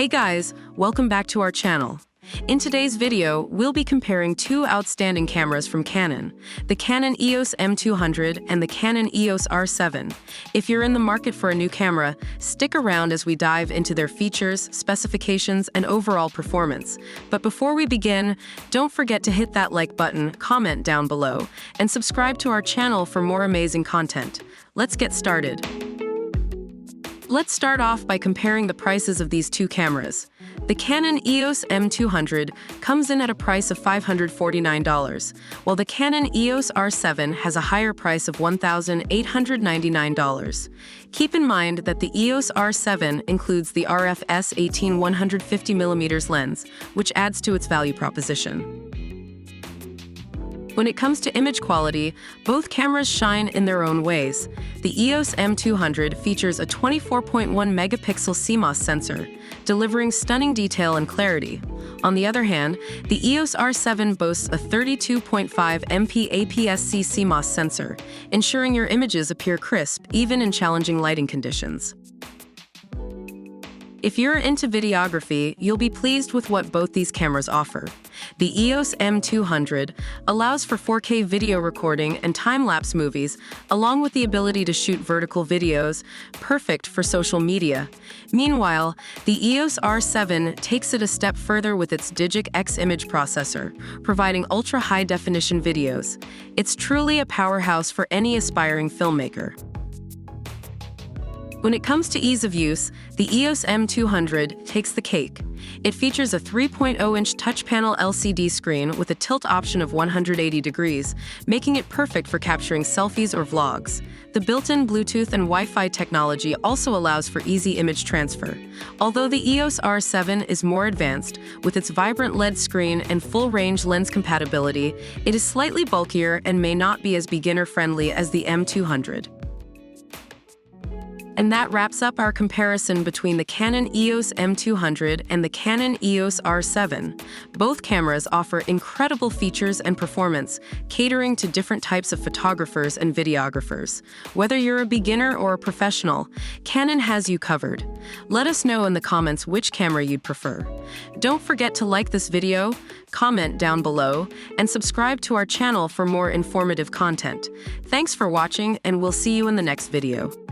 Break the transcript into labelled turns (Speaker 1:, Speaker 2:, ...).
Speaker 1: Hey guys, welcome back to our channel. In today's video, we'll be comparing two outstanding cameras from Canon, the Canon EOS M200 and the Canon EOS R7. If you're in the market for a new camera, stick around as we dive into their features, specifications, and overall performance. But before we begin, don't forget to hit that like button, comment down below, and subscribe to our channel for more amazing content. Let's get started. Let's start off by comparing the prices of these two cameras. The Canon EOS M200 comes in at a price of $549, while the Canon EOS R7 has a higher price of $1,899. Keep in mind that the EOS R7 includes the RF-S 18 150mm lens, which adds to its value proposition. When it comes to image quality, both cameras shine in their own ways. The EOS M200 features a 24.1 megapixel CMOS sensor, delivering stunning detail and clarity. On the other hand, the EOS R7 boasts a 32.5 MP APS-C CMOS sensor, ensuring your images appear crisp even in challenging lighting conditions. If you're into videography, you'll be pleased with what both these cameras offer. The EOS M200 allows for 4K video recording and time-lapse movies, along with the ability to shoot vertical videos, perfect for social media. Meanwhile, the EOS R7 takes it a step further with its Digic X image processor, providing ultra-high-definition videos. It's truly a powerhouse for any aspiring filmmaker. When it comes to ease of use, the EOS M200 takes the cake. It features a 3.0-inch touch panel LCD screen with a tilt option of 180 degrees, making it perfect for capturing selfies or vlogs. The built-in Bluetooth and Wi-Fi technology also allows for easy image transfer. Although the EOS R7 is more advanced, with its vibrant LED screen and full-range lens compatibility, it is slightly bulkier and may not be as beginner-friendly as the M200. And that wraps up our comparison between the Canon EOS M200 and the Canon EOS R7. Both cameras offer incredible features and performance, catering to different types of photographers and videographers. Whether you're a beginner or a professional, Canon has you covered. Let us know in the comments which camera you'd prefer. Don't forget to like this video, comment down below, and subscribe to our channel for more informative content. Thanks for watching, and we'll see you in the next video.